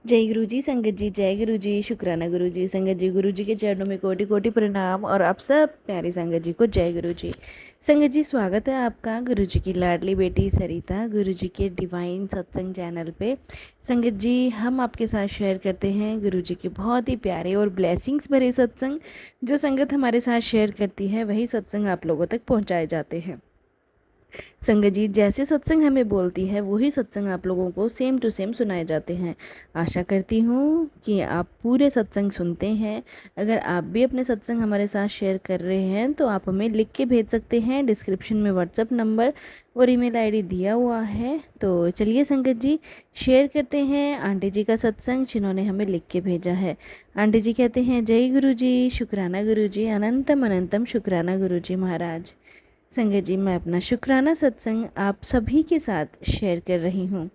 जय गुरु जी संगत जी, जय गुरु जी, शुक्राना गुरु जी संगत जी। गुरु जी के चरणों में कोटि कोटि प्रणाम और आप सब प्यारी संगत जी को जय गुरु जी। संगत जी, स्वागत है आपका गुरु जी की लाडली बेटी सरिता गुरु जी के डिवाइन सत्संग चैनल पे। संगत जी, हम आपके साथ शेयर करते हैं गुरु जी के बहुत ही प्यारे और ब्लेसिंग्स भरे सत्संग। जो संगत हमारे साथ शेयर करती है वही सत्संग आप लोगों तक पहुंचाए जाते हैं। संगत जी, जैसे सत्संग हमें बोलती है वही सत्संग आप लोगों को सेम टू सेम सुनाए जाते हैं। आशा करती हूँ कि आप पूरे सत्संग सुनते हैं। अगर आप भी अपने सत्संग हमारे साथ शेयर कर रहे हैं तो आप हमें लिख के भेज सकते हैं। डिस्क्रिप्शन में व्हाट्सएप नंबर और ईमेल आईडी दिया हुआ है। तो चलिए संगत जी, शेयर करते हैं आंटी जी का सत्संग जिन्होंने हमें लिख के भेजा है। आंटी जी कहते हैं, जय गुरु जी, शुक्राना गुरु जी, अनंतम अनंतम शुक्राना गुरु जी महाराज। संगत जी, मैं अपना शुक्राना सत्संग आप सभी के साथ शेयर कर रही हूँ।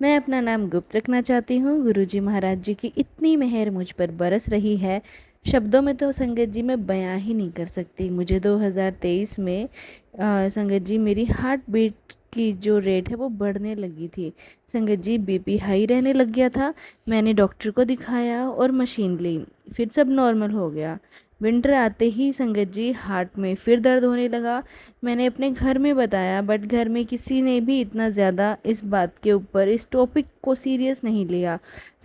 मैं अपना नाम गुप्त रखना चाहती हूँ। गुरु जी महाराज जी की इतनी मेहर मुझ पर बरस रही है, शब्दों में तो संगत जी मैं बयां ही नहीं कर सकती। मुझे 2023 में संगत जी मेरी हार्ट बीट की जो रेट है वो बढ़ने लगी थी। संगत जी, बीपी हाई रहने लग गया था। मैंने डॉक्टर को दिखाया और मशीन ली, फिर सब नॉर्मल हो गया। विंटर आते ही संगत जी हार्ट में फिर दर्द होने लगा। मैंने अपने घर में बताया, बट घर में किसी ने भी इतना ज़्यादा इस बात के ऊपर इस टॉपिक को सीरियस नहीं लिया।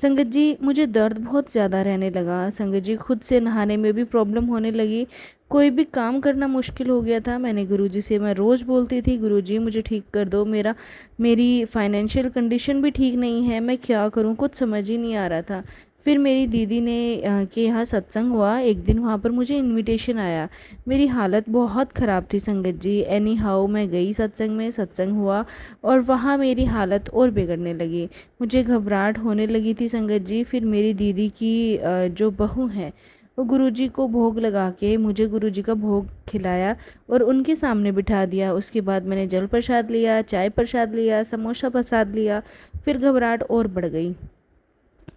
संगत जी, मुझे दर्द बहुत ज़्यादा रहने लगा। संगत जी, खुद से नहाने में भी प्रॉब्लम होने लगी। कोई भी काम करना मुश्किल हो गया था। मैंने गुरुजी से मैं रोज़ बोलती थी, गुरुजी मुझे ठीक कर दो, मेरी फाइनेंशियल कंडीशन भी ठीक नहीं है, मैं क्या करूं, कुछ समझ ही नहीं आ रहा था। फिर मेरी दीदी ने के यहाँ सत्संग हुआ एक दिन, वहाँ पर मुझे इनविटेशन आया। मेरी हालत बहुत ख़राब थी संगत जी। एनी हाउ मैं गई सत्संग में, सत्संग हुआ और वहाँ मेरी हालत और बिगड़ने लगी। मुझे घबराहट होने लगी थी संगत जी। फिर मेरी दीदी की जो बहू है वो गुरुजी को भोग लगा के मुझे गुरुजी का भोग खिलाया और उनके सामने बिठा दिया। उसके बाद मैंने जल प्रसाद लिया, चाय प्रसाद लिया, समोसा प्रसाद लिया। फिर घबराहट और बढ़ गई,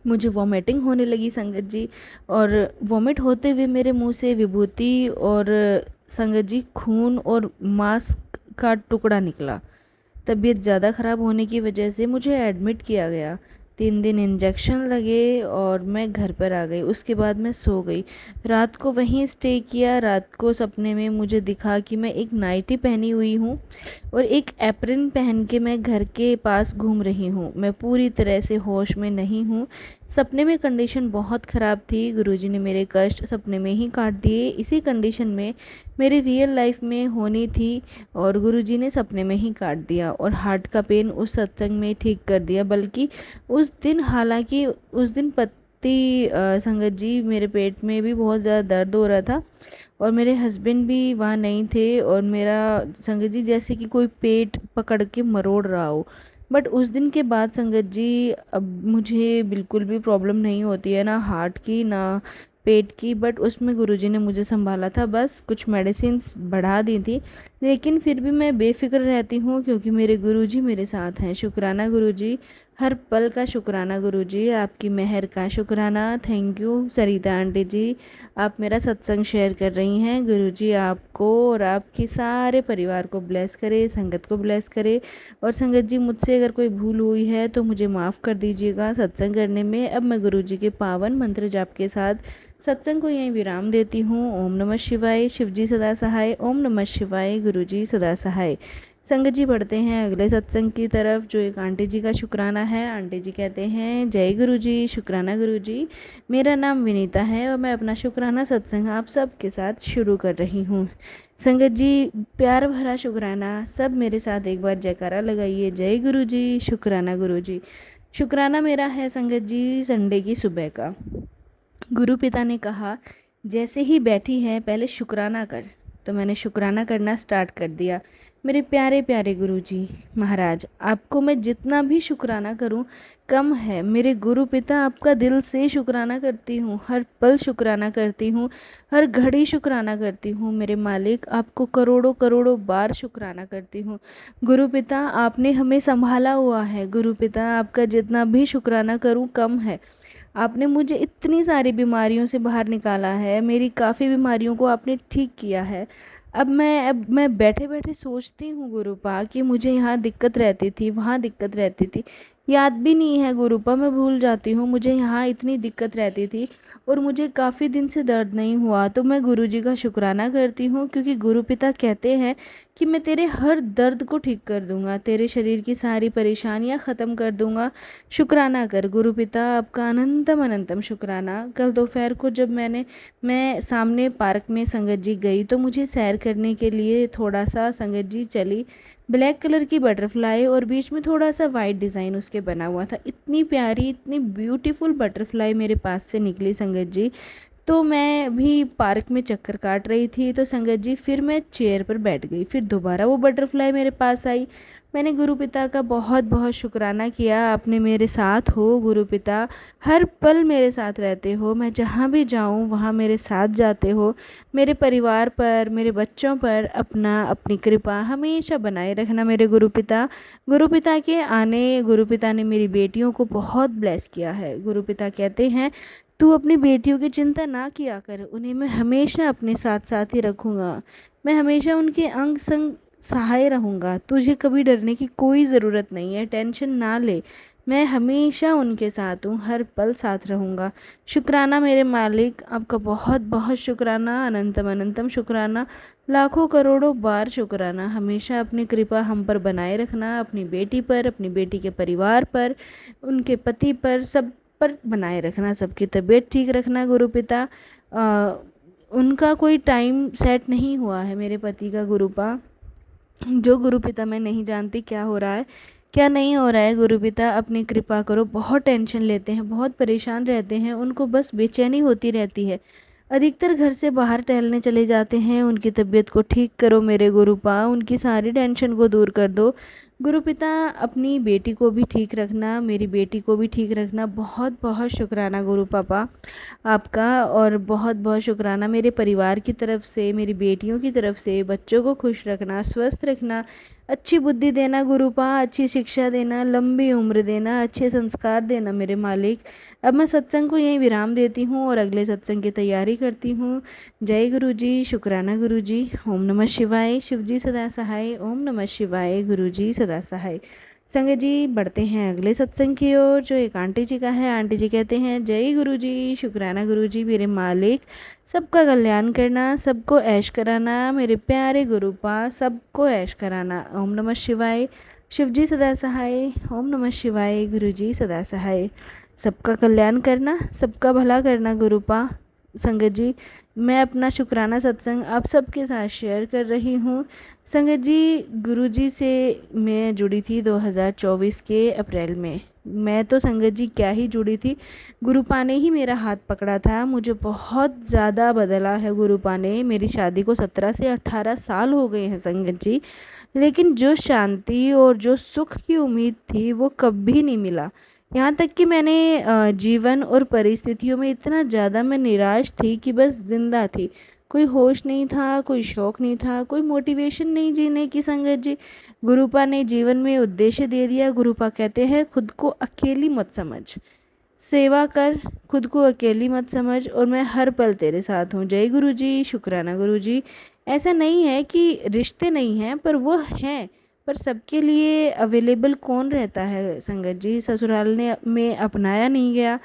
मुझे वॉमिटिंग होने लगी संगत जी। और वॉमिट होते हुए मेरे मुंह से विभूति और संगत जी खून और मांस का टुकड़ा निकला। तबीयत ज़्यादा ख़राब होने की वजह से मुझे एडमिट किया गया। 3 दिन इंजेक्शन लगे और मैं घर पर आ गई। उसके बाद मैं सो गई, रात को वहीं स्टे किया। रात को सपने में मुझे दिखा कि मैं एक नाइटी पहनी हुई हूँ और एक एप्रन पहन के मैं घर के पास घूम रही हूँ। मैं पूरी तरह से होश में नहीं हूँ। सपने में कंडीशन बहुत ख़राब थी। गुरुजी ने मेरे कष्ट सपने में ही काट दिए। इसी कंडीशन में मेरी रियल लाइफ में होनी थी और गुरुजी ने सपने में ही काट दिया और हार्ट का पेन उस सत्संग में ठीक कर दिया। बल्कि उस दिन, हालांकि उस दिन संगत जी मेरे पेट में भी बहुत ज़्यादा दर्द हो रहा था और मेरे हस्बैंड भी वहाँ नहीं थे और मेरा संगत जी जैसे कि कोई पेट पकड़ के मरोड़ रहा हो। बट उस दिन के बाद संगत जी अब मुझे बिल्कुल भी प्रॉब्लम नहीं होती है, ना हार्ट की ना पेट की। बट उसमें गुरुजी ने मुझे संभाला था, बस कुछ मेडिसिन्स बढ़ा दी थी। लेकिन फिर भी मैं बेफिक्र रहती हूँ क्योंकि मेरे गुरुजी मेरे साथ हैं। शुक्राना गुरुजी, हर पल का शुक्राना गुरुजी, आपकी मेहर का शुक्राना। थैंक यू सरिता आंटी जी, आप मेरा सत्संग शेयर कर रही हैं। गुरुजी आपको और आपके सारे परिवार को ब्लेस करे, संगत को ब्लेस करे। और संगत जी, मुझसे अगर कोई भूल हुई है तो मुझे माफ़ कर दीजिएगा सत्संग करने में। अब मैं गुरुजी के पावन मंत्र जाप के साथ सत्संग को यहीं विराम देती हूँ। ओम नमः शिवाय, शिवजी सदा सहाय। ओम नमः शिवाय, गुरुजी सदा सहाय। संगत जी, बढ़ते हैं अगले सत्संग की तरफ जो एक आंटी जी का शुक्राना है। आंटी जी कहते हैं, जय गुरु जी, शुक्राना गुरु जी, मेरा नाम विनीता है और मैं अपना शुक्राना सत्संग आप सब के साथ शुरू कर रही हूँ। संगत जी, प्यार भरा शुक्राना। सब मेरे साथ एक बार जयकारा लगाइए, जय गुरु जी, शुक्राना गुरु जी। शुक्राना मेरा है संगत जी संडे की सुबह का। गुरु पिता ने कहा, जैसे ही बैठी है पहले शुक्राना कर। तो मैंने शुक्राना करना स्टार्ट कर दिया। मेरे प्यारे प्यारे गुरुजी महाराज, आपको मैं जितना भी शुक्राना करूं कम है। मेरे गुरु पिता, आपका दिल से शुक्राना करती हूँ, हर पल शुक्राना करती हूँ, हर घड़ी शुक्राना करती हूँ। मेरे मालिक, आपको करोड़ों करोड़ों बार शुक्राना करती हूँ। गुरु पिता, आपने हमें संभाला हुआ है। गुरु पिता, आपका जितना भी शुक्राना करूँ कम है। आपने मुझे इतनी सारी बीमारियों से बाहर निकाला है, मेरी काफ़ी बीमारियों को आपने ठीक किया है। अब मैं बैठे बैठे सोचती हूँ गुरुपा कि मुझे यहाँ दिक्कत रहती थी, वहाँ दिक्कत रहती थी, याद भी नहीं है गुरुपा, मैं भूल जाती हूँ। मुझे यहाँ इतनी दिक्कत रहती थी और मुझे काफ़ी दिन से दर्द नहीं हुआ, तो मैं गुरुजी का शुक्राना करती हूँ, क्योंकि गुरु पिता कहते हैं कि मैं तेरे हर दर्द को ठीक कर दूंगा, तेरे शरीर की सारी परेशानियाँ ख़त्म कर दूंगा। शुक्राना कर गुरु पिता, आपका अनंतम अनंतम शुक्राना। कल दोपहर को जब मैं सामने पार्क में संगत जी गई, तो मुझे सैर करने के लिए थोड़ा सा संगत जी चली। ब्लैक कलर की बटरफ्लाई और बीच में थोड़ा सा वाइट डिज़ाइन उसके बना हुआ था। इतनी प्यारी, इतनी ब्यूटीफुल बटरफ्लाई मेरे पास से निकली संगत जी। तो मैं भी पार्क में चक्कर काट रही थी, तो संगत जी फिर मैं चेयर पर बैठ गई, फिर दोबारा वो बटरफ्लाई मेरे पास आई। मैंने गुरु पिता का बहुत बहुत शुक्राना किया, आपने मेरे साथ हो गुरु पिता, हर पल मेरे साथ रहते हो, मैं जहाँ भी जाऊँ वहाँ मेरे साथ जाते हो। मेरे परिवार पर, मेरे बच्चों पर अपनी कृपा हमेशा बनाए रखना मेरे गुरु पिता। गुरु पिता के आने, गुरु पिता ने मेरी बेटियों को बहुत ब्लेस किया है। गुरु पिता कहते हैं, तू अपनी बेटियों की चिंता ना किया कर, उन्हें मैं हमेशा अपने साथ साथ ही रखूँगा, मैं हमेशा उनके अंग संग सहाय रहूँगा, तुझे कभी डरने की कोई ज़रूरत नहीं है, टेंशन ना ले, मैं हमेशा उनके साथ हूँ, हर पल साथ रहूँगा। शुक्राना मेरे मालिक, आपका बहुत बहुत शुक्राना, अनंतम अनंतम शुक्राना, लाखों करोड़ों बार शुक्राना। हमेशा अपनी कृपा हम पर बनाए रखना, अपनी बेटी पर, अपनी बेटी के परिवार पर, उनके पति पर, सब पर बनाए रखना, सबकी तबीयत ठीक रखना गुरु पिता। उनका कोई टाइम सेट नहीं हुआ है मेरे पति का गुरुपा, जो गुरु पिता मैं नहीं जानती क्या हो रहा है क्या नहीं हो रहा है। गुरु पिता अपनी कृपा करो, बहुत टेंशन लेते हैं, बहुत परेशान रहते हैं, उनको बस बेचैनी होती रहती है, अधिकतर घर से बाहर टहलने चले जाते हैं। उनकी तबीयत को ठीक करो मेरे गुरुपा, उनकी सारी टेंशन को दूर कर दो गुरु पिता। अपनी बेटी को भी ठीक रखना, मेरी बेटी को भी ठीक रखना। बहुत बहुत शुक्राना गुरु पापा आपका, और बहुत बहुत शुक्राना मेरे परिवार की तरफ से, मेरी बेटियों की तरफ से। बच्चों को खुश रखना, स्वस्थ रखना, अच्छी बुद्धि देना गुरुपा, अच्छी शिक्षा देना, लंबी उम्र देना, अच्छे संस्कार देना मेरे मालिक। अब मैं सत्संग को यहीं विराम देती हूँ और अगले सत्संग की तैयारी करती हूँ। जय गुरु जी, शुक्राना गुरु जी। ओम नमः शिवाय, शिव जी सदा सहाय। ओम नमः शिवाय, गुरु जी सदा सहाय। संगत जी बढ़ते हैं अगले सत्संग की ओर, जो एक आंटी जी का है। आंटी जी कहते हैं, जय गुरु जी, शुक्राना गुरु जी मेरे मालिक, सबका कल्याण करना, सबको ऐश कराना, मेरे प्यारे गुरुपा, सबको ऐश कराना। ओम नमः शिवाय, शिव जी सदा सहाय। ओम नमः शिवाय, गुरु जी सदा सहाय। सबका कल्याण करना, सबका भला करना गुरुपा। संगत जी मैं अपना शुक्राना सत्संग आप सबके साथ शेयर कर रही हूँ। संगत जी गुरु जी से मैं जुड़ी थी 2024 के अप्रैल में। मैं तो संगत जी क्या ही जुड़ी थी, गुरुपा ने ही मेरा हाथ पकड़ा था, मुझे बहुत ज़्यादा बदला है गुरुपा ने। मेरी शादी को 17 से 18 साल हो गए हैं संगत जी, लेकिन जो शांति और जो सुख की उम्मीद थी वो कभी नहीं मिला। यहाँ तक कि मैंने जीवन और परिस्थितियों में इतना ज़्यादा मैं निराश थी कि बस जिंदा थी, कोई होश नहीं था, कोई शौक नहीं था, कोई मोटिवेशन नहीं जीने की संगत जी। गुरुपा ने जीवन में उद्देश्य दे दिया। गुरुपा कहते हैं, खुद को अकेली मत समझ, सेवा कर, खुद को अकेली मत समझ, और मैं हर पल तेरे साथ हूँ। जय गुरु जी, शुक्राना गुरु जी। ऐसा नहीं है कि रिश्ते नहीं हैं, पर वो हैं, पर सबके लिए अवेलेबल कौन रहता है संगत जी। ससुराल ने में अपनाया नहीं गया,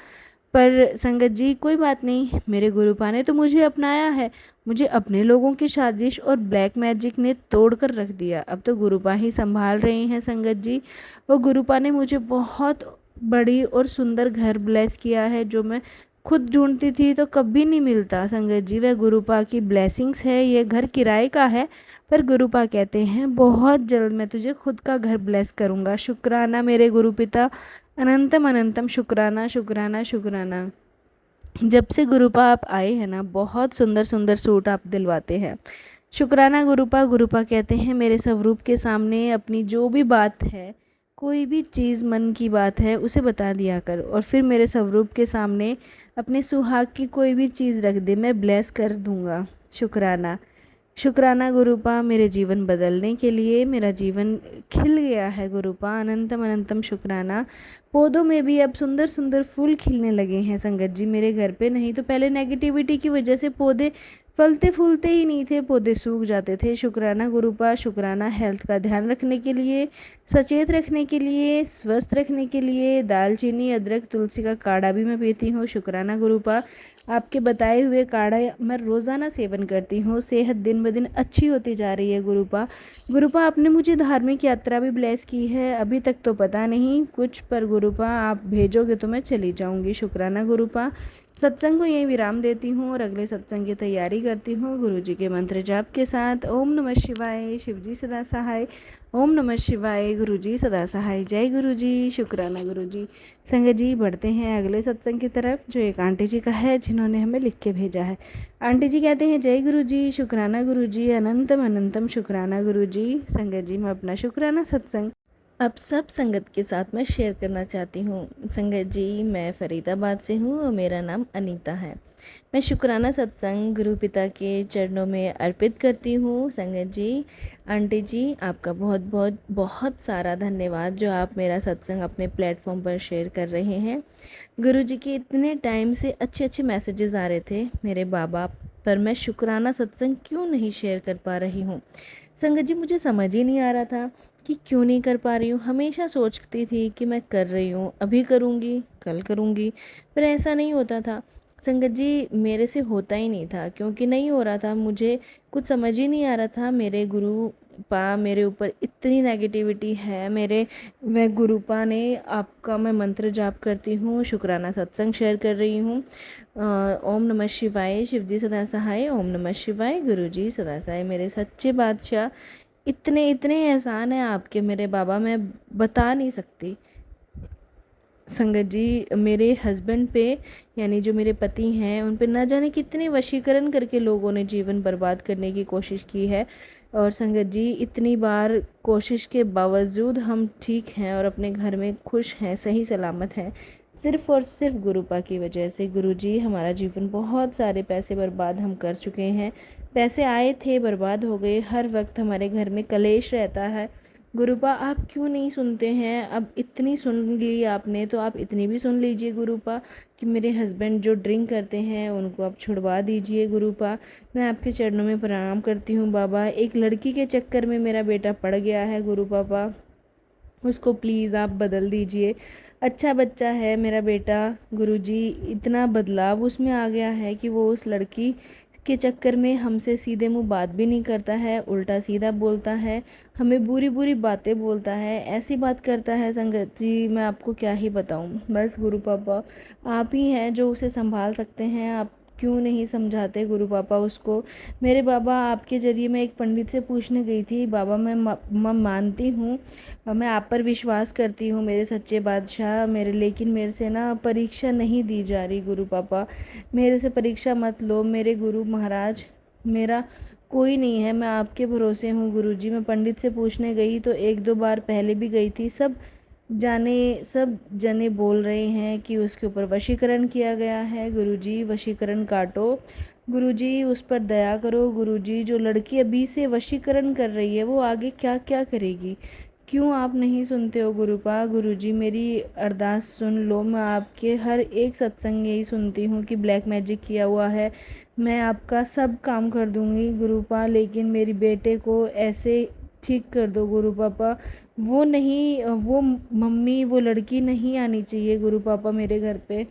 पर संगत जी कोई बात नहीं, मेरे गुरुपा ने तो मुझे अपनाया है। मुझे अपने लोगों की साजिश और ब्लैक मैजिक ने तोड़ कर रख दिया। अब तो गुरुपा ही संभाल रहे हैं संगत जी। वो गुरुपा ने मुझे बहुत बड़ी और सुंदर घर ब्लेस किया है, जो मैं खुद ढूंढती थी तो कभी नहीं मिलता संगत जी। वह गुरुपा की ब्लेसिंग्स है। ये घर किराए का है, पर गुरुपा कहते हैं बहुत जल्द मैं तुझे खुद का घर ब्लेस करूँगा। शुक्राना मेरे गुरु पिता, अनंतम अनंतम शुक्राना शुक्राना शुक्राना। जब से गुरुपा आप आए हैं ना, बहुत सुंदर सुंदर सूट आप दिलवाते हैं। शुक्राना गुरुपा। गुरुपा कहते हैं, मेरे स्वरूप के सामने अपनी जो भी बात है, कोई भी चीज़ मन की बात है उसे बता दिया कर, और फिर मेरे स्वरूप के सामने अपने सुहाग की कोई भी चीज़ रख दे, मैं ब्लेस कर दूंगा। शुक्राना शुक्राना गुरुपा, मेरे जीवन बदलने के लिए। मेरा जीवन खिल गया है गुरुपा, अनंतम अनंतम शुक्राना। पौधों में भी अब सुंदर सुंदर फूल खिलने लगे हैं संगत जी मेरे घर पे। नहीं तो पहले नेगेटिविटी की वजह से पौधे फलते फूलते ही नहीं थे, पौधे सूख जाते थे। शुक्राना गुरुपा, शुक्राना हेल्थ का ध्यान रखने के लिए, सचेत रखने के लिए, स्वस्थ रखने के लिए दालचीनी, अदरक, तुलसी का काढ़ा भी मैं पीती हूँ। शुक्राना गुरुपा, आपके बताए हुए काढ़ा मैं रोज़ाना सेवन करती हूँ। सेहत दिन ब दिन अच्छी होती जा रही है गुरुपा। गुरुपा, आपने मुझे धार्मिक यात्रा भी ब्लेस की है, अभी तक तो पता नहीं कुछ, पर गुरुपा आप भेजोगे तो मैं चली जाऊँगी। शुक्राना गुरुपा। सत्संग को यहीं विराम देती हूँ और अगले सत्संग की तैयारी करती हूँ गुरु जी के मंत्र जाप के साथ। ओम नमः शिवाय, शिव जी सदा सहाय। ओम नमः शिवाय, गुरु जी सदा सहाय। जय गुरु जी, शुक्राना गुरु जी। संगत जी, बढ़ते हैं अगले सत्संग की तरफ, जो एक आंटी जी का है जिन्होंने हमें लिख के भेजा है। आंटी जी कहते हैं, जय गुरु जी, शुक्राना गुरु जी, अनंतम अनंतम शुक्राना गुरु जी। संगत जी, मैं अपना शुक्राना सत्संग अब सब संगत के साथ मैं शेयर करना चाहती हूँ। संगत जी, मैं फरीदाबाद से हूँ और मेरा नाम अनीता है। मैं शुक्राना सत्संग गुरु पिता के चरणों में अर्पित करती हूँ। संगत जी, आंटी जी, आपका बहुत बहुत बहुत सारा धन्यवाद जो आप मेरा सत्संग अपने प्लेटफॉर्म पर शेयर कर रहे हैं। गुरु जी के इतने टाइम से अच्छे अच्छे मैसेजेस आ रहे थे मेरे बाबा पर, मैं शुक्राना सत्संग क्यों नहीं शेयर कर पा रही हूँ। संगत जी, मुझे समझ ही नहीं आ रहा था कि क्यों नहीं कर पा रही हूँ। हमेशा सोचती थी कि मैं कर रही हूँ, अभी करूँगी, कल करूँगी, पर ऐसा नहीं होता था। संगत जी, मेरे से होता ही नहीं था, क्योंकि नहीं हो रहा था, मुझे कुछ समझ ही नहीं आ रहा था। मेरे गुरुपा मेरे ऊपर इतनी नेगेटिविटी है। मेरे वह गुरुपा ने, आपका मैं मंत्र जाप करती हूँ, शुक्राना सत्संग शेयर कर रही हूँ। ओम नमः शिवाय, शिव जी सदा सहाय। ओम नमः शिवाय, गुरु जी सदा सहाय। मेरे सच्चे बादशाह, इतने इतने एहसान हैं आपके मेरे बाबा, मैं बता नहीं सकती। संगत जी, मेरे हस्बैंड पे, यानी जो मेरे पति हैं, उन पे न जाने कितने वशीकरण करके लोगों ने जीवन बर्बाद करने की कोशिश की है। और संगत जी, इतनी बार कोशिश के बावजूद हम ठीक हैं और अपने घर में खुश हैं, सही सलामत हैं, सिर्फ़ और सिर्फ गुरुपा की वजह से। गुरु जी, हमारा जीवन बहुत सारे पैसे बर्बाद हम कर चुके हैं। पैसे आए थे, बर्बाद हो गए। हर वक्त हमारे घर में कलेश रहता है। गुरुपा, आप क्यों नहीं सुनते हैं? अब इतनी सुन ली आपने तो आप इतनी भी सुन लीजिए गुरुपा, कि मेरे हस्बैंड जो ड्रिंक करते हैं उनको आप छुड़वा दीजिए गुरुपा। मैं आपके चरणों में प्रणाम करती हूँ बाबा। एक लड़की के चक्कर में मेरा बेटा पड़ गया है गुरु पापा, उसको प्लीज़ आप बदल दीजिए। अच्छा बच्चा है मेरा बेटा गुरुजी, इतना बदलाव उसमें आ गया है कि वो उस लड़की के चक्कर में हमसे सीधे मुंह बात भी नहीं करता है, उल्टा सीधा बोलता है, हमें बुरी बुरी बातें बोलता है, ऐसी बात करता है। संगत जी, मैं आपको क्या ही बताऊं। बस गुरु पापा आप ही हैं जो उसे संभाल सकते हैं। आप क्यों नहीं समझाते गुरु पापा उसको? मेरे बाबा, आपके ज़रिए मैं एक पंडित से पूछने गई थी। बाबा, मैं मानती हूँ, मैं आप पर विश्वास करती हूँ मेरे सच्चे बादशाह मेरे, लेकिन मेरे से ना परीक्षा नहीं दी जा रही गुरु पापा। मेरे से परीक्षा मत लो मेरे गुरु महाराज, मेरा कोई नहीं है, मैं आपके भरोसे हूँ गुरु जी। मैं पंडित से पूछने गई तो एक दो बार पहले भी गई थी, सब जने बोल रहे हैं कि उसके ऊपर वशीकरण किया गया है। गुरुजी, वशीकरण काटो गुरुजी, उस पर दया करो गुरुजी। जो लड़की अभी से वशीकरण कर रही है वो आगे क्या क्या करेगी? क्यों आप नहीं सुनते हो गुरुपा? गुरुजी, मेरी अरदास सुन लो। मैं आपके हर एक सत्संग यही सुनती हूँ कि ब्लैक मैजिक किया हुआ है। मैं आपका सब काम कर दूंगी गुरुपा, लेकिन मेरी बेटे को ऐसे ठीक कर दो गुरु पापा। वो नहीं, वो मम्मी, वो लड़की नहीं आनी चाहिए गुरु पापा मेरे घर पे।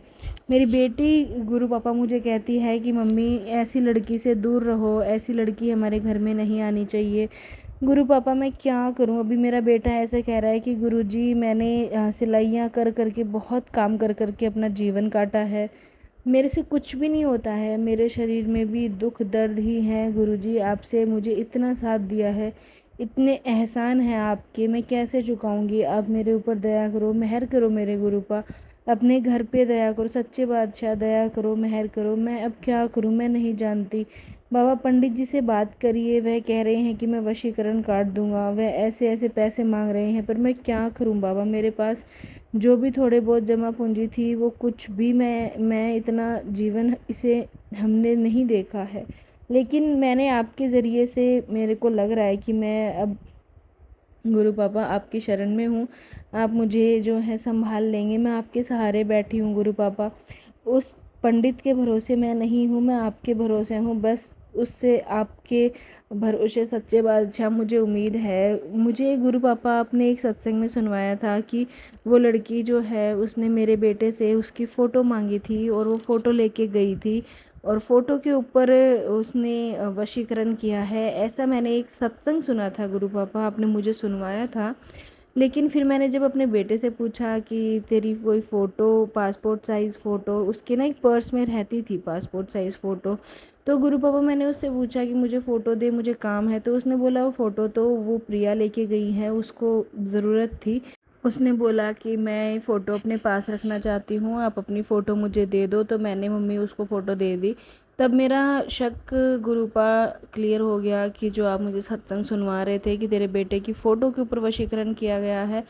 मेरी बेटी गुरु पापा मुझे कहती है कि मम्मी ऐसी लड़की से दूर रहो, ऐसी लड़की हमारे घर में नहीं आनी चाहिए। गुरु पापा, मैं क्या करूं? अभी मेरा बेटा ऐसे कह रहा है कि गुरुजी, मैंने सिलाइयाँ कर करके, बहुत काम कर करके अपना जीवन काटा है, मेरे से कुछ भी नहीं होता है, मेरे शरीर में भी दुख दर्द ही है। गुरुजी, आपसे मुझे इतना साथ दिया है, इतने एहसान हैं आपके, मैं कैसे चुकाऊंगी? आप मेरे ऊपर दया करो, मेहर करो मेरे गुरुपा, अपने घर पे दया करो, सच्चे बादशाह दया करो, मेहर करो। मैं अब क्या करूं? मैं नहीं जानती। बाबा, पंडित जी से बात करिए, वह कह रहे हैं कि मैं वशीकरण काट दूंगा, वह ऐसे ऐसे पैसे मांग रहे हैं, पर मैं क्या करूं बाबा? मेरे पास जो भी थोड़े बहुत जमा पूंजी थी वो कुछ भी, मैं इतना जीवन इसे हमने नहीं देखा है। लेकिन मैंने आपके ज़रिए से, मेरे को लग रहा है कि मैं अब गुरु पापा आपकी शरण में हूँ, आप मुझे जो है संभाल लेंगे। मैं आपके सहारे बैठी हूँ गुरु पापा, उस पंडित के भरोसे मैं नहीं हूँ, मैं आपके भरोसे हूँ। बस उससे आपके भरोसे सच्चे बादशाह मुझे उम्मीद है। मुझे गुरु पापा आपने एक सत्संग में सुनवाया था कि वो लड़की जो है उसने मेरे बेटे से उसकी फ़ोटो मांगी थी और वो फ़ोटो लेके गई थी और फ़ोटो के ऊपर उसने वशीकरण किया है। ऐसा मैंने एक सत्संग सुना था, गुरु पापा आपने मुझे सुनवाया था। लेकिन फिर मैंने जब अपने बेटे से पूछा कि तेरी कोई फ़ोटो, पासपोर्ट साइज़ फ़ोटो, उसके ना एक पर्स में रहती थी पासपोर्ट साइज़ फ़ोटो, तो गुरु पापा मैंने उससे पूछा कि मुझे फ़ोटो दे, मुझे काम है। तो उसने बोला वो फ़ोटो तो वो प्रिया लेके गई है, उसको ज़रूरत थी। उसने बोला कि मैं फ़ोटो अपने पास रखना चाहती हूँ, आप अपनी फ़ोटो मुझे दे दो। तो मैंने मम्मी उसको फ़ोटो दे दी। तब मेरा शक गुरुपा क्लियर हो गया कि जो आप मुझे सत्संग सुनवा रहे थे कि तेरे बेटे की फ़ोटो के ऊपर वशीकरण किया गया है,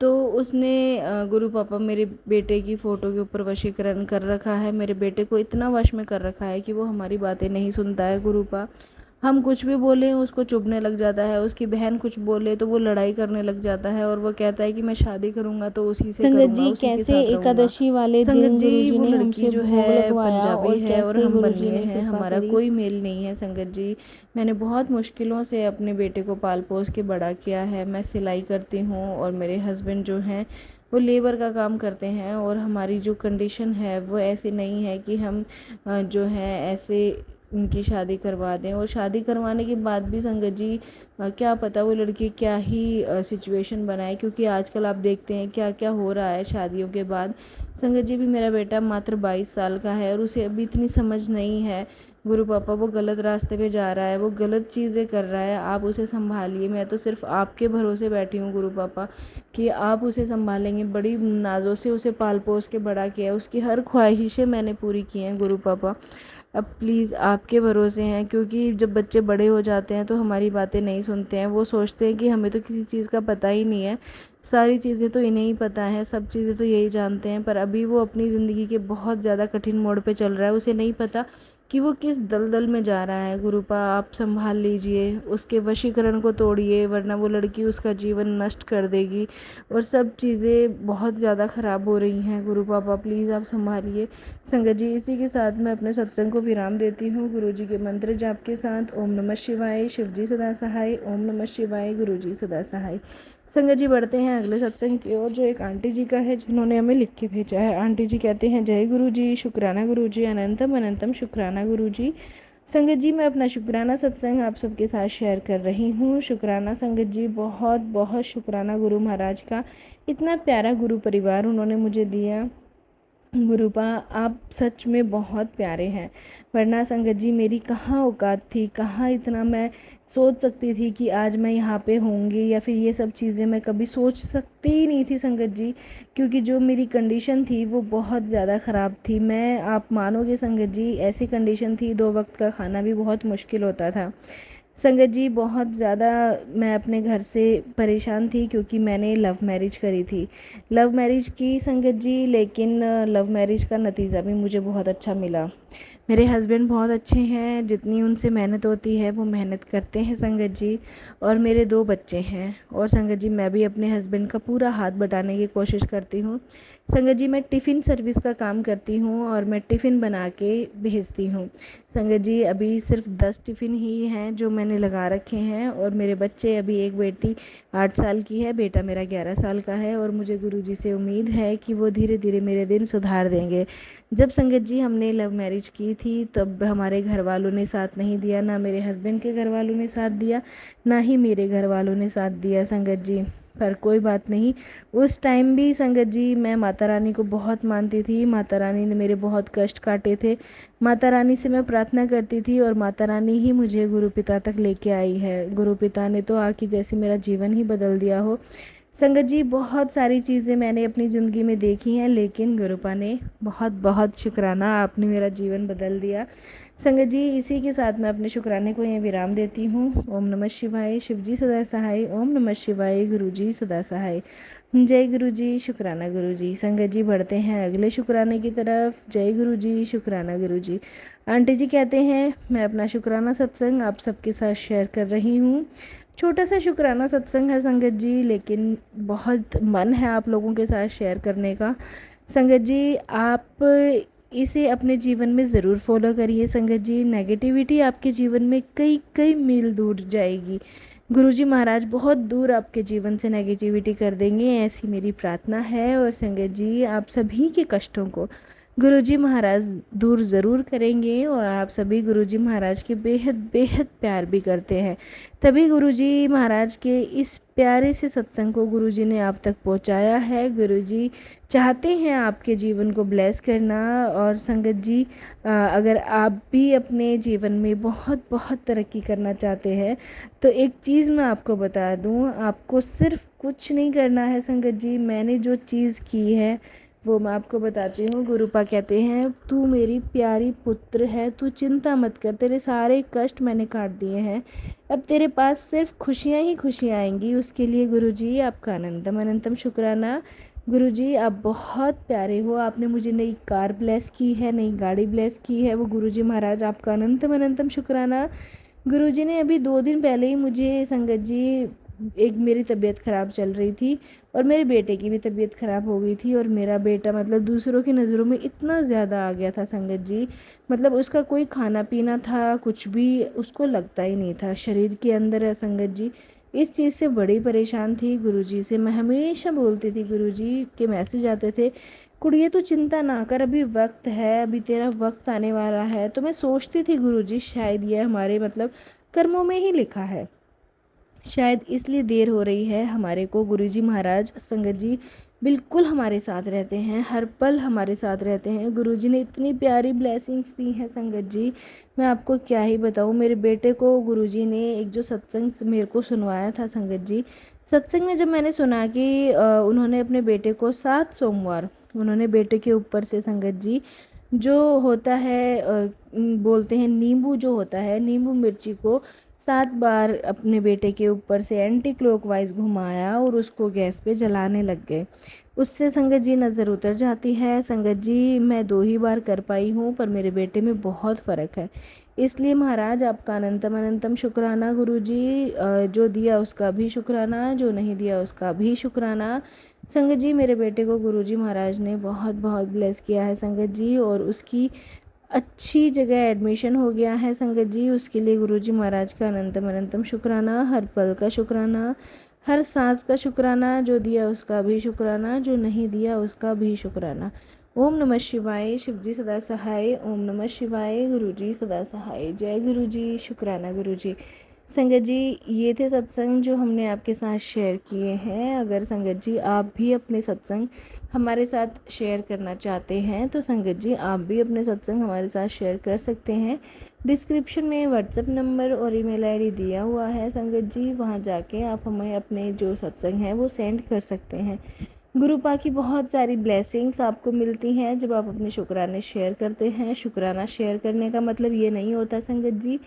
तो उसने गुरु पापा मेरे बेटे की फ़ोटो के ऊपर वशीकरण कर रखा है। मेरे बेटे को इतना वश में कर रखा है कि वो हमारी बातें नहीं सुनता है गुरुपा। हम कुछ भी बोले उसको चुभने लग जाता है, उसकी बहन कुछ बोले तो वो लड़ाई करने लग जाता है और वो कहता है कि मैं शादी करूँगा तो उसी से संगत करूँगा, जी, उसी के कैसे साथ रहूँगा। एकादशी वाले संगत दिन जी गुरुजी वो ने लड़की हमसे जो भोग है लगवाया पंजाबी और है और कैसे हम गुरुजी बनिए ने हैं, कृपा हमारा करी। कोई मेल नहीं है। संगत जी मैंने बहुत मुश्किलों से अपने बेटे को पाल पोस के बड़ा किया है। मैं सिलाई करती हूँ और मेरे हस्बैंड जो हैं वो लेबर का काम करते हैं और हमारी जो कंडीशन है वो ऐसी नहीं है कि हम जो है ऐसे उनकी शादी करवा दें। और शादी करवाने के बाद भी संगत जी क्या पता वो लड़की क्या ही सिचुएशन बनाए, क्योंकि आजकल आप देखते हैं क्या क्या हो रहा है शादियों के बाद। संगत जी भी मेरा बेटा मात्र 22 साल का है और उसे अभी इतनी समझ नहीं है। गुरु पापा वो गलत रास्ते पे जा रहा है, वो गलत चीज़ें कर रहा है, आप उसे संभालिए। मैं तो सिर्फ आपके भरोसे बैठी हूँ गुरु पापा कि आप उसे संभालेंगे। बड़ी नाज़ों से उसे पाल पोस के बड़ा किया है, उसकी हर ख्वाहिशें मैंने पूरी की हैं गुरु पापा। अब प्लीज़ आपके भरोसे हैं, क्योंकि जब बच्चे बड़े हो जाते हैं तो हमारी बातें नहीं सुनते हैं। वो सोचते हैं कि हमें तो किसी चीज़ का पता ही नहीं है, सारी चीज़ें तो इन्हें ही पता है, सब चीज़ें तो यही जानते हैं। पर अभी वो अपनी ज़िंदगी के बहुत ज़्यादा कठिन मोड़ पे चल रहा है, उसे नहीं पता कि वो किस दलदल में जा रहा है। गुरुपा आप संभाल लीजिए, उसके वशीकरण को तोड़िए, वरना वो लड़की उसका जीवन नष्ट कर देगी और सब चीज़ें बहुत ज़्यादा ख़राब हो रही हैं। गुरु पापा प्लीज़ आप संभालिए। संगत जी इसी के साथ मैं अपने सत्संग को विराम देती हूँ गुरु जी के मंत्र जाप के साथ। ओम नमः शिवाय, शिव जी सदा सहाय। ओम नमः शिवाय, गुरु जी सदा सहाय। संगत जी बढ़ते हैं अगले सत्संग की ओर, जो एक आंटी जी का है जिन्होंने हमें लिख के भेजा है। आंटी जी कहते हैं, जय गुरु जी, शुक्राना गुरु जी, अनंतम अनंतम शुक्राना गुरु जी। संगत जी मैं अपना शुक्राना सत्संग आप सबके साथ शेयर कर रही हूँ। शुक्राना संगत जी, बहुत बहुत शुक्राना गुरु महाराज का, इतना प्यारा गुरु परिवार उन्होंने मुझे दिया। गुरुपा आप सच में बहुत प्यारे हैं, वरना संगत जी मेरी कहाँ औकात थी, कहाँ इतना मैं सोच सकती थी कि आज मैं यहाँ पे होंगी, या फिर ये सब चीज़ें मैं कभी सोच सकती ही नहीं थी संगत जी। क्योंकि जो मेरी कंडीशन थी वो बहुत ज़्यादा ख़राब थी। मैं, आप मानोगे संगत जी, ऐसी कंडीशन थी 2 वक्त का खाना भी बहुत मुश्किल होता था। संगत जी बहुत ज़्यादा मैं अपने घर से परेशान थी, क्योंकि मैंने लव मैरिज करी थी। लव मैरिज की संगत जी, लेकिन लव मैरिज का नतीजा भी मुझे बहुत अच्छा मिला। मेरे हस्बैंड बहुत अच्छे हैं, जितनी उनसे मेहनत होती है वो मेहनत करते हैं संगत जी। और मेरे 2 बच्चे हैं। और संगत जी मैं भी अपने हस्बैंड का पूरा हाथ बटाने की कोशिश करती हूँ। संगत जी मैं टिफ़िन सर्विस का काम करती हूँ और मैं टिफ़िन बना के भेजती हूँ। संगत जी अभी सिर्फ 10 टिफ़िन ही हैं जो मैंने लगा रखे हैं। और मेरे बच्चे, अभी एक बेटी 8 साल की है, बेटा मेरा 11 साल का है। और मुझे गुरुजी से उम्मीद है कि वो धीरे धीरे मेरे दिन सुधार देंगे। जब संगत जी हमने लव मैरिज की थी तब हमारे घर वालों ने साथ नहीं दिया, ना मेरे हस्बैंड के घर वालों ने साथ दिया, ना ही मेरे घर वालों ने साथ दिया संगत जी। पर कोई बात नहीं, उस टाइम भी संगत जी मैं माता रानी को बहुत मानती थी। माता रानी ने मेरे बहुत कष्ट काटे थे। माता रानी से मैं प्रार्थना करती थी और माता रानी ही मुझे गुरु पिता तक लेके आई है। गुरु पिता ने तो आके जैसे मेरा जीवन ही बदल दिया हो। संगत जी बहुत सारी चीज़ें मैंने अपनी ज़िंदगी में देखी हैं, लेकिन गुरुपा ने, बहुत बहुत शुक्राना, आपने मेरा जीवन बदल दिया। संगत जी इसी के साथ मैं अपने शुक्राने को यहीं विराम देती हूँ। ओम नमः शिवाय, शिव जी सदा सहाय। ओम नमः शिवाय, गुरु जी सदा सहाय। जय गुरु जी, शुक्राना गुरु जी। संगत जी बढ़ते हैं अगले शुक्राने की तरफ। जय गुरु जी, शुक्राना गुरु जी। आंटी जी कहते हैं, मैं अपना शुक्राना सत्संग आप सबके साथ शेयर कर रही हूँ। छोटा सा शुक्राना सत्संग है संगत जी, लेकिन बहुत मन है आप लोगों के साथ शेयर करने का। संगत जी आप इसे अपने जीवन में ज़रूर फॉलो करिए संगत जी। नेगेटिविटी आपके जीवन में कई कई मील दूर जाएगी। गुरुजी महाराज बहुत दूर आपके जीवन से नेगेटिविटी कर देंगे, ऐसी मेरी प्रार्थना है। और संगत जी, आप सभी के कष्टों को गुरुजी महाराज दूर ज़रूर करेंगे। और आप सभी गुरुजी महाराज के बेहद बेहद प्यार भी करते हैं, तभी गुरुजी महाराज के इस प्यारे से सत्संग को गुरुजी ने आप तक पहुंचाया है। गुरुजी चाहते हैं आपके जीवन को ब्लेस करना। और संगत जी, अगर आप भी अपने जीवन में बहुत बहुत तरक्की करना चाहते हैं तो एक चीज़ मैं आपको बता दूं, आपको सिर्फ कुछ नहीं करना है संगत जी। मैंने जो चीज़ की है वो मैं आपको बताती हूँ। गुरुपा कहते हैं, तू मेरी प्यारी पुत्र है, तू चिंता मत कर, तेरे सारे कष्ट मैंने काट दिए हैं, अब तेरे पास सिर्फ खुशियाँ ही खुशियाँ आएंगी। उसके लिए गुरुजी आपका अनंतम अनंतम शुक्राना। गुरुजी आप बहुत प्यारे हो, आपने मुझे नई कार ब्लेस की है, नई गाड़ी ब्लेस की है, वो गुरुजी महाराज आपका अनंतम अनंतम शुक्राना। गुरुजी ने अभी 2 दिन पहले ही मुझे संगत जी, एक मेरी तबीयत ख़राब चल रही थी और मेरे बेटे की भी तबीयत ख़राब हो गई थी। और मेरा बेटा मतलब दूसरों की नज़रों में इतना ज़्यादा आ गया था संगत जी, मतलब उसका कोई खाना पीना था कुछ भी उसको लगता ही नहीं था शरीर के अंदर है संगत जी। इस चीज़ से बड़ी परेशान थी। गुरुजी से मैं हमेशा बोलती थी, गुरुजी के मैसेज आते थे, कुड़िए तू चिंता ना कर, अभी वक्त है, अभी तेरा वक्त आने वाला है। तो मैं सोचती थी गुरुजी शायद ये हमारे मतलब कर्मों में ही लिखा है, शायद इसलिए देर हो रही है हमारे को। गुरुजी महाराज संगत जी बिल्कुल हमारे साथ रहते हैं, हर पल हमारे साथ रहते हैं। गुरुजी ने इतनी प्यारी ब्लेसिंग्स दी हैं संगत जी, मैं आपको क्या ही बताऊँ। मेरे बेटे को गुरुजी ने एक जो सत्संग मेरे को सुनवाया था संगत जी, सत्संग में जब मैंने सुना कि उन्होंने अपने बेटे को 7 सोमवार उन्होंने बेटे के ऊपर से संगत जी जो होता है बोलते हैं नींबू, जो होता है नींबू मिर्ची को 7 बार अपने बेटे के ऊपर से एंटी क्लॉकवाइज घुमाया और उसको गैस पे जलाने लग गए। उससे संगत जी नज़र उतर जाती है। संगत जी मैं 2 ही बार कर पाई हूँ, पर मेरे बेटे में बहुत फ़र्क है। इसलिए महाराज आपका अनंतम अनंतम शुक्राना। गुरुजी जो दिया उसका भी शुक्राना, जो नहीं दिया उसका भी शुक्राना। संगत जी मेरे बेटे को गुरुजी महाराज ने बहुत बहुत ब्लेस किया है संगत जी, और उसकी अच्छी जगह एडमिशन हो गया है संगत जी। उसके लिए गुरुजी महाराज का अनंतम अनंतम शुक्राना, हर पल का शुक्राना, हर सांस का शुक्राना। जो दिया उसका भी शुक्राना, जो नहीं दिया उसका भी शुक्राना। ओम नमः शिवाय, शिवजी सदा सहाय। ओम नमः शिवाय, गुरुजी सदा सहाय। जय गुरुजी, शुक्राना गुरुजी। संगत जी ये थे सत्संग जो हमने आपके साथ शेयर किए हैं। अगर संगत जी आप भी अपने सत्संग हमारे साथ शेयर करना चाहते हैं तो संगत जी आप भी अपने सत्संग हमारे साथ शेयर कर सकते हैं। डिस्क्रिप्शन में व्हाट्सएप नंबर और ईमेल आईडी दिया हुआ है संगत जी, वहां जाके आप हमें अपने जो सत्संग हैं वो सेंड कर सकते हैं। गुरुपा की बहुत सारी ब्लेसिंग्स आपको मिलती हैं जब आप अपने शुक्राने शेयर करते हैं। शुक्राना शेयर करने का मतलब ये नहीं होता संगत जी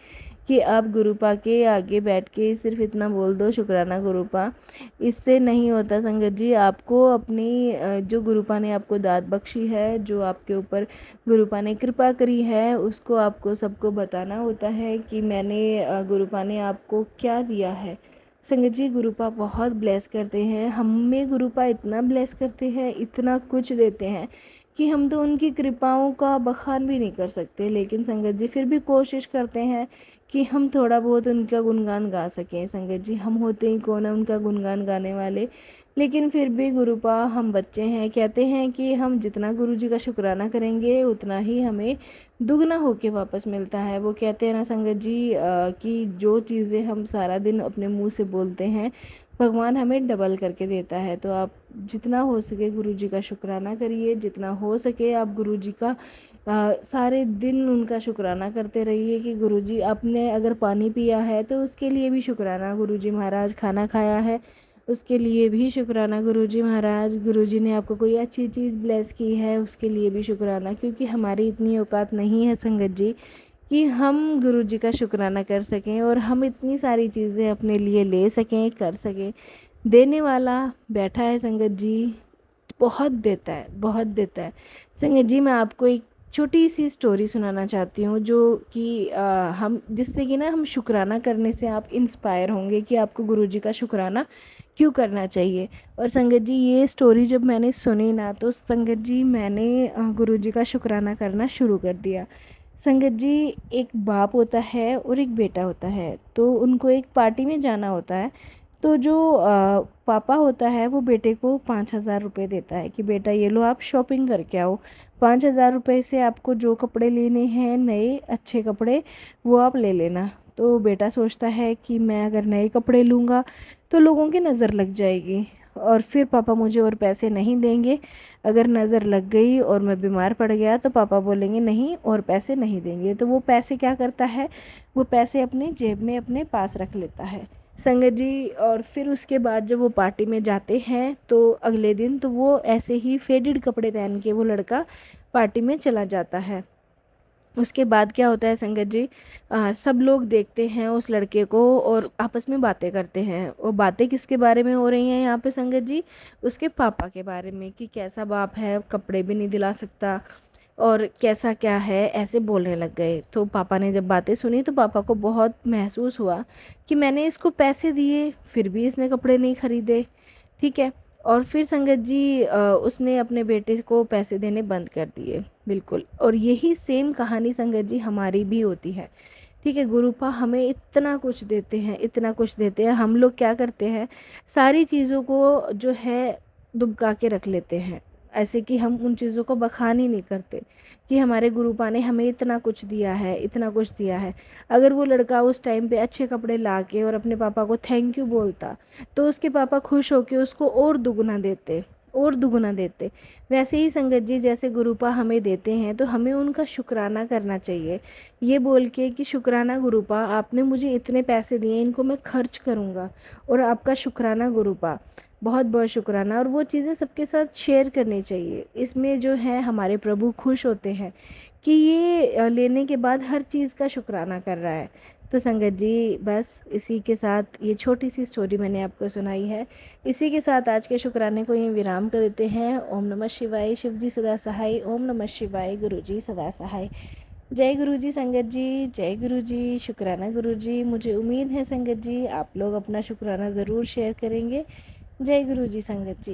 कि आप गुरुपा के आगे बैठ के सिर्फ इतना बोल दो शुक्राना गुरुपा, इससे नहीं होता संगत जी। आपको अपनी जो गुरुपा ने आपको दात बख्शी है, जो आपके ऊपर गुरुपा ने कृपा करी है, उसको आपको सबको बताना होता है कि मैंने गुरुपा ने आपको क्या दिया है। संगत जी गुरुपा बहुत ब्लेस करते हैं हमें, गुरुपा इतना ब्लेस करते हैं, इतना कुछ देते हैं कि हम तो उनकी कृपाओं का बखान भी नहीं कर सकते। लेकिन संगत जी फिर भी कोशिश करते हैं कि हम थोड़ा बहुत उनका गुणगान गा सकें। संगत जी हम होते ही कौन है उनका गुणगान गाने वाले, लेकिन फिर भी गुरुपा हम बच्चे हैं, कहते हैं कि हम जितना गुरु जी का शुक्राना करेंगे उतना ही हमें दुगना होके वापस मिलता है। वो कहते हैं ना संगत जी कि जो चीज़ें हम सारा दिन अपने मुंह से बोलते हैं भगवान हमें डबल करके देता है। तो आप जितना हो सके गुरु जी का शुक्राना करिए, जितना हो सके आप गुरु जी का सारे दिन उनका शुक्राना करते रहिए कि गुरुजी आपने अगर पानी पिया है तो उसके लिए भी शुक्राना गुरुजी महाराज, खाना खाया है उसके लिए भी शुक्राना गुरुजी महाराज, गुरुजी ने आपको कोई अच्छी चीज़ ब्लेस की है उसके लिए भी शुक्राना। क्योंकि हमारी इतनी औकात नहीं है संगत जी कि हम गुरुजी का शुक्राना कर सकें और हम इतनी सारी चीज़ें अपने लिए ले सकें, कर सकें। देने वाला बैठा है संगत जी, बहुत देता है, बहुत देता है। संगत जी मैं आपको एक छोटी सी स्टोरी सुनाना चाहती हूँ जो कि हम जिससे कि ना हम शुक्राना करने से आप इंस्पायर होंगे कि आपको गुरुजी का शुक्राना क्यों करना चाहिए। और संगत जी ये स्टोरी जब मैंने सुनी ना, तो संगत जी मैंने गुरुजी का शुक्राना करना शुरू कर दिया। संगत जी एक बाप होता है और एक बेटा होता है, तो उनको एक पार्टी में जाना होता है। तो जो पापा होता है वो बेटे को 5,000 रुपये देता है कि बेटा ये लो आप शॉपिंग करके आओ। 5,000 रुपये से आपको जो कपड़े लेने हैं नए अच्छे कपड़े वो आप ले लेना। तो बेटा सोचता है कि मैं अगर नए कपड़े लूँगा तो लोगों की नज़र लग जाएगी और फिर पापा मुझे और पैसे नहीं देंगे। अगर नज़र लग गई और मैं बीमार पड़ गया तो पापा बोलेंगे नहीं और पैसे नहीं देंगे। तो वो पैसे क्या करता है, वो पैसे अपने जेब में अपने पास रख लेता है संगत जी। और फिर उसके बाद जब वो पार्टी में जाते हैं तो अगले दिन तो वो ऐसे ही फेडेड कपड़े पहन के वो लड़का पार्टी में चला जाता है। उसके बाद क्या होता है संगत जी, सब लोग देखते हैं उस लड़के को और आपस में बातें करते हैं। और बातें किसके बारे में हो रही हैं यहाँ पे संगत जी, उसके पापा के बारे में कि कैसा बाप है, कपड़े भी नहीं दिला सकता और कैसा क्या है, ऐसे बोलने लग गए। तो पापा ने जब बातें सुनी तो पापा को बहुत महसूस हुआ कि मैंने इसको पैसे दिए फिर भी इसने कपड़े नहीं खरीदे। ठीक है। और फिर संगत जी उसने अपने बेटे को पैसे देने बंद कर दिए। बिल्कुल। और यही सेम कहानी संगत जी हमारी भी होती है। ठीक है, गुरुपा हमें इतना कुछ देते हैं, इतना कुछ देते हैं, हम लोग क्या करते हैं, सारी चीज़ों को जो है दुबका के रख लेते हैं। ऐसे कि हम उन चीज़ों को बखान ही नहीं करते कि हमारे गुरुपा ने हमें इतना कुछ दिया है, इतना कुछ दिया है। अगर वो लड़का उस टाइम पे अच्छे कपड़े ला के और अपने पापा को थैंक यू बोलता तो उसके पापा खुश होके उसको और दुगना देते, और दुगना देते। वैसे ही संगत जी जैसे गुरुपा हमें देते हैं तो हमें उनका शुक्राना करना चाहिए, ये बोल के कि शुक्राना गुरुपा, आपने मुझे इतने पैसे दिए, इनको मैं खर्च करूँगा और आपका शुक्राना गुरुपा, बहुत बहुत शुक्राना। और वो चीज़ें सबके साथ शेयर करनी चाहिए। इसमें जो है हमारे प्रभु खुश होते हैं कि ये लेने के बाद हर चीज़ का शुक्राना कर रहा है। तो संगत जी बस इसी के साथ ये छोटी सी स्टोरी मैंने आपको सुनाई है। इसी के साथ आज के शुक्राने को यहीं विराम कर देते हैं। ओम नमः शिवाय, शिव जी सदा सहाय। ओम नमः शिवाय, गुरु जी सदा सहाय। जय गुरु जी संगत जी, जय गुरु जी, शुक्राना गुरु जी। मुझे उम्मीद है संगत जी आप लोग अपना शुक्राना ज़रूर शेयर करेंगे। जय गुरु जी संगत जी।